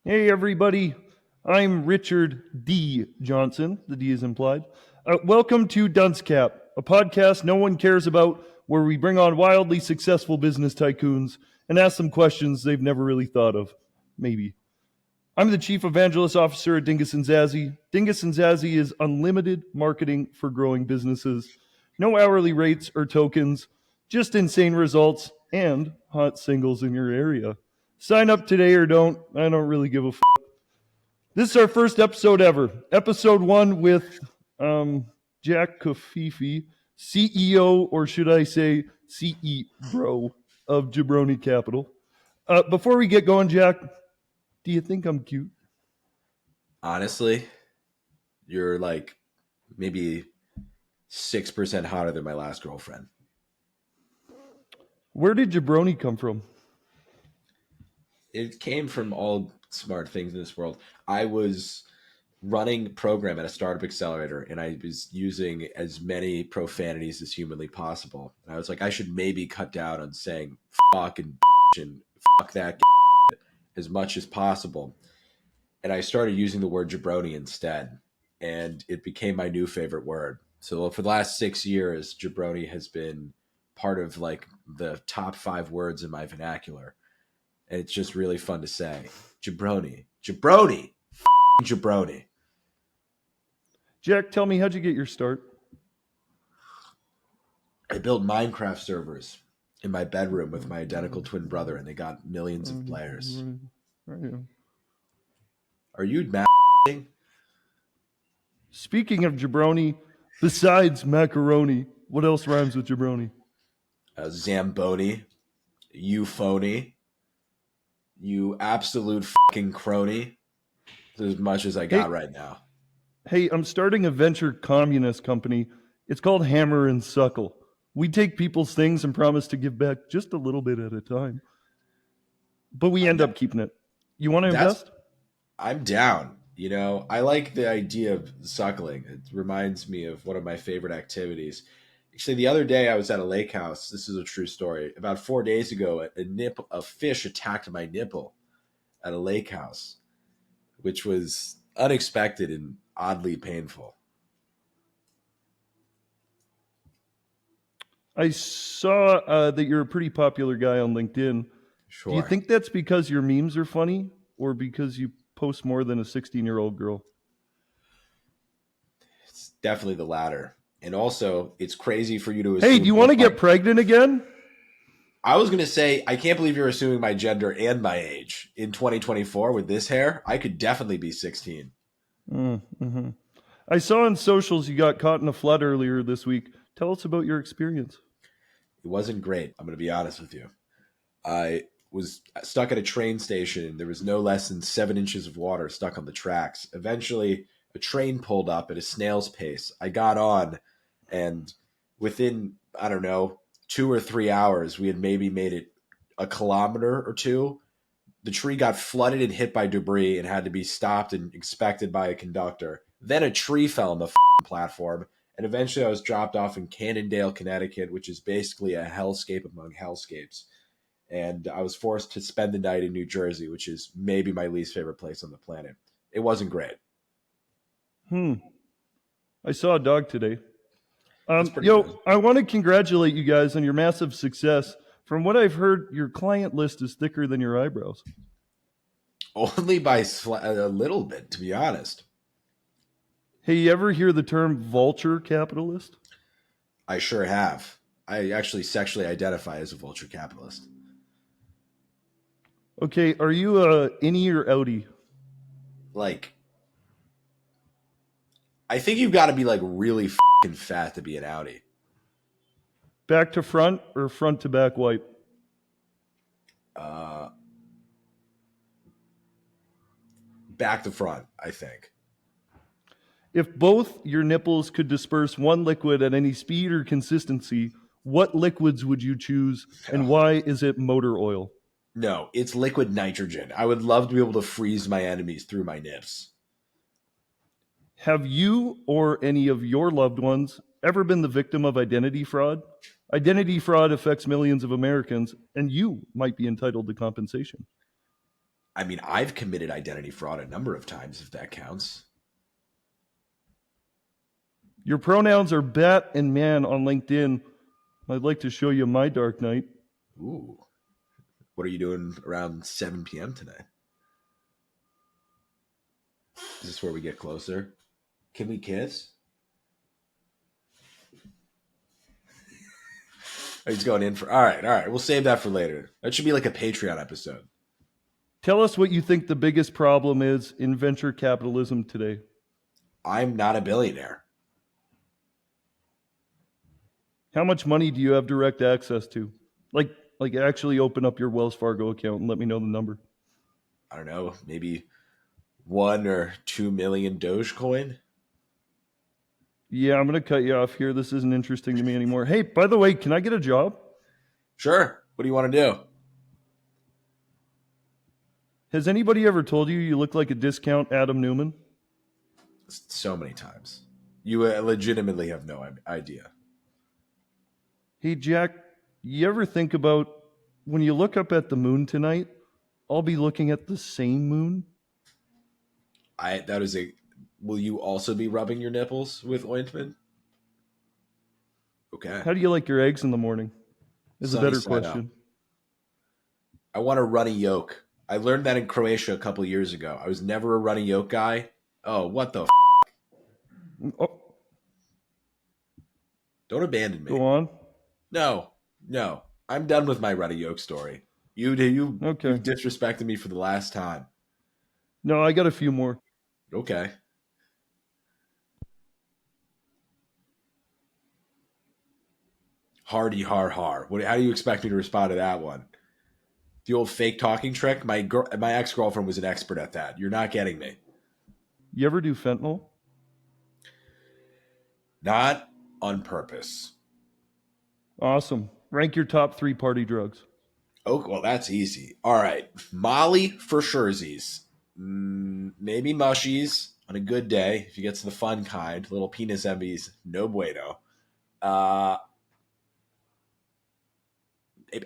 Hey, everybody. I'm Richard D. Johnson. The D is implied. Welcome to Dunce Cap, a podcast no one cares about, where we bring on wildly successful business tycoons and ask them questions they've never really thought of. Maybe. I'm the Chief Evangelist Officer at Dingus and Zazzy. Dingus and Zazzy is unlimited marketing for growing businesses. No hourly rates or tokens, just insane results and hot singles in your area. Sign up today or don't. I don't really give a f***. This is our first episode ever. Episode 1 with Jack Kuveke, CEO, or should I say CEO of Jabroni Capital. Before we get going, Jack, do you think I'm cute? Honestly, you're like maybe 6% hotter than my last girlfriend. Where did Jabroni come from? It came from all smart things in this world. I was running a program at a startup accelerator, and I was using as many profanities as humanly possible. And I was like, I should maybe cut down on saying fuck and fuck that as much as possible. And I started using the word jabroni instead, and it became my new favorite word. So for the last 6 years, jabroni has been part of like the top 5 words in my vernacular. And it's just really fun to say. Jabroni. Jabroni. Jabroni. Jack, tell me, how'd you get your start? I built Minecraft servers in my bedroom with my identical twin brother, and they got millions of players. Are you mad? Speaking of jabroni, besides macaroni, what else rhymes with jabroni? Zamboni. You phony. You absolute fucking crony. That's as much as I got right now. Hey, I'm starting a venture communist company. It's called Hammer and Suckle. We take people's things and promise to give back just a little bit at a time. But we end up keeping it. You want to invest? I'm down. You know, I like the idea of suckling. It reminds me of one of my favorite activities. Actually, the other day I was at a lake house. This is a true story. About 4 days ago, a fish attacked my nipple at a lake house, which was unexpected and oddly painful. I saw that you're a pretty popular guy on LinkedIn. Sure. Do you think that's because your memes are funny or because you post more than a 16-year-old girl? It's definitely the latter. And also, it's crazy for you to assume... Hey, do you want to get pregnant again? I was going to say, I can't believe you're assuming my gender and my age. In 2024, with this hair, I could definitely be 16. Mm-hmm. I saw on socials you got caught in a flood earlier this week. Tell us about your experience. It wasn't great. I'm going to be honest with you. I was stuck at a train station. There was no less than 7 inches of water stuck on the tracks. Eventually, a train pulled up at a snail's pace. I got on, and within, 2 or 3 hours, we had maybe made it a kilometer or two. The tree got flooded and hit by debris and had to be stopped and inspected by a conductor. Then a tree fell on the platform, and eventually I was dropped off in Cannondale, Connecticut, which is basically a hellscape among hellscapes. And I was forced to spend the night in New Jersey, which is maybe my least favorite place on the planet. It wasn't great. I saw a dog today. I want to congratulate you guys on your massive success. From what I've heard, your client list is thicker than your eyebrows. Only by a little bit, to be honest. Hey, you ever hear the term vulture capitalist? I sure have. I actually sexually identify as a vulture capitalist. Okay, are you a innie or outie? Like, I think you've got to be like really fucking fat to be an outie. Back to front or front to back wipe? Back to front, I think. If both your nipples could disperse one liquid at any speed or consistency, what liquids would you choose, and why is it motor oil? No, it's liquid nitrogen. I would love to be able to freeze my enemies through my nips. Have you or any of your loved ones ever been the victim of identity fraud? Identity fraud affects millions of Americans, and you might be entitled to compensation. I mean, I've committed identity fraud a number of times, if that counts. Your pronouns are bat and man on LinkedIn. I'd like to show you my dark night. Ooh. What are you doing around 7 p.m. tonight? Is this where we get closer? Can we kiss? He's going in for... All right. We'll save that for later. That should be like a Patreon episode. Tell us what you think the biggest problem is in venture capitalism today. I'm not a billionaire. How much money do you have direct access to? Like actually open up your Wells Fargo account and let me know the number. I don't know, maybe 1 or 2 million Dogecoin. Yeah, I'm going to cut you off here. This isn't interesting to me anymore. Hey, by the way, can I get a job? Sure. What do you want to do? Has anybody ever told you you look like a discount Adam Newman? So many times. You legitimately have no idea. Hey, Jack, you ever think about when you look up at the moon tonight, I'll be looking at the same moon? Will you also be rubbing your nipples with ointment? Okay. How do you like your eggs in the morning? Is a better question. I want a runny yolk. I learned that in Croatia a couple years ago. I was never a runny yolk guy. Oh, what the Oh, Don't abandon me. go on. No. I'm done with my runny yolk story. You've disrespected me for the last time. No, I got a few more. Okay. Hardy har har. How do you expect me to respond to that one? The old fake talking trick? My ex-girlfriend was an expert at that. You're not getting me. You ever do fentanyl? Not on purpose. Awesome. Rank your top 3 party drugs. Oh, well, that's easy. All right. Molly for surezies. Maybe mushies on a good day, if you get to the fun kind. Little penis MBs, no bueno.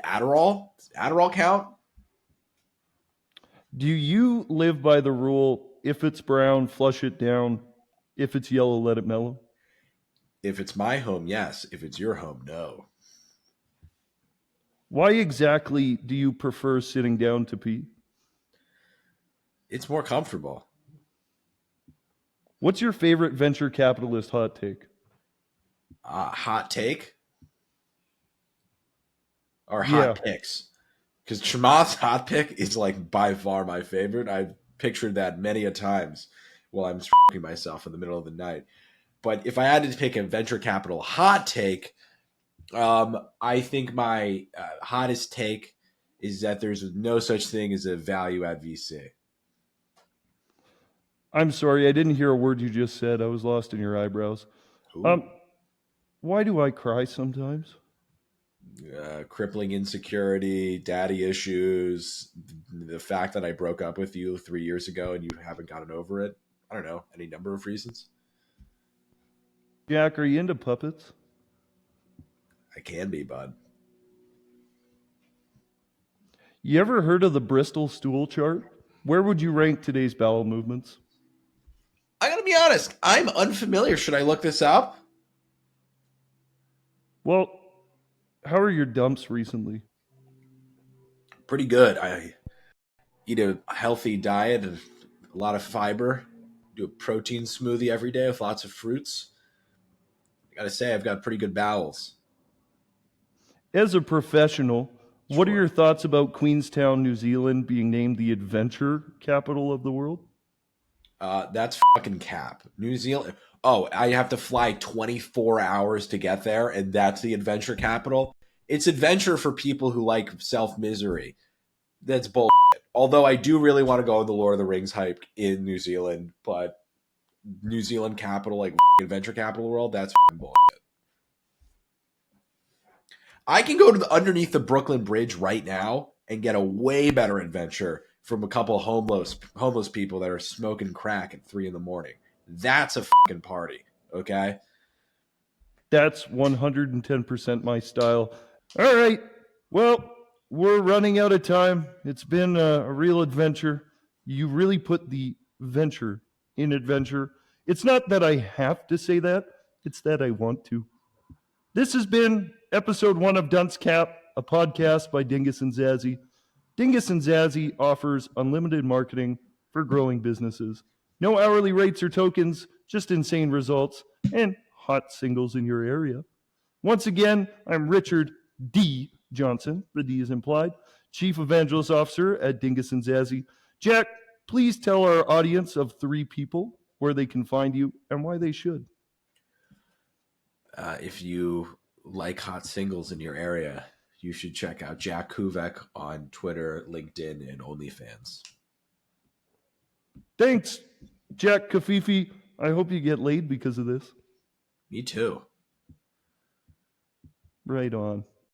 Adderall? Does Adderall count? Do you live by the rule, if it's brown, flush it down. If it's yellow, let it mellow? If it's my home, yes. If it's your home, no. Why exactly do you prefer sitting down to pee? It's more comfortable. What's your favorite venture capitalist hot take? Hot take? Or hot picks? Because Chamath's hot pick is like by far my favorite. I've pictured that many a times while I'm f***ing myself in the middle of the night. But if I had to pick a venture capital hot take, I think my hottest take is that there's no such thing as a value add VC. I'm sorry, I didn't hear a word you just said. I was lost in your eyebrows. Why do I cry sometimes? Crippling insecurity, daddy issues, the fact that I broke up with you 3 years ago and you haven't gotten over it. I don't know, any number of reasons. Jack, are you into puppets? I can be, bud. You ever heard of the Bristol stool chart? Where would you rank today's bowel movements? I gotta be honest, I'm unfamiliar. Should I look this up? Well, how are your dumps recently? Pretty good. I eat a healthy diet and a lot of fiber. Do a protein smoothie every day with lots of fruits. I gotta say, I've got pretty good bowels. As a professional, what are Sure. your thoughts about Queenstown, New Zealand being named the adventure capital of the world? That's fucking cap. New Zealand. Oh, I have to fly 24 hours to get there, and that's the adventure capital? It's adventure for people who like self-misery. That's bullshit. Although I do really want to go on the Lord of the Rings hype in New Zealand, but New Zealand capital, like adventure capital world, that's bullshit. I can go to underneath the Brooklyn Bridge right now and get a way better adventure from a couple of homeless people that are smoking crack at 3 a.m. That's a fucking party, okay? That's 110% my style. All right. Well, we're running out of time. It's been a real adventure. You really put the venture in adventure. It's not that I have to say that, it's that I want to. This has been episode 1 of Dunce Cap, a podcast by Dingus and Zazzy. Dingus and Zazzy offers unlimited marketing for growing businesses. No hourly rates or tokens, just insane results and hot singles in your area. Once again, I'm Richard D. Johnson, the D is implied, Chief Evangelist Officer at Dingus and Zazzy. Jack, please tell our audience of 3 people where they can find you and why they should. If you like hot singles in your area, you should check out Jack Kuveke on Twitter, LinkedIn, and OnlyFans. Thanks, Jack Kuveke. I hope you get laid because of this. Me too. Right on.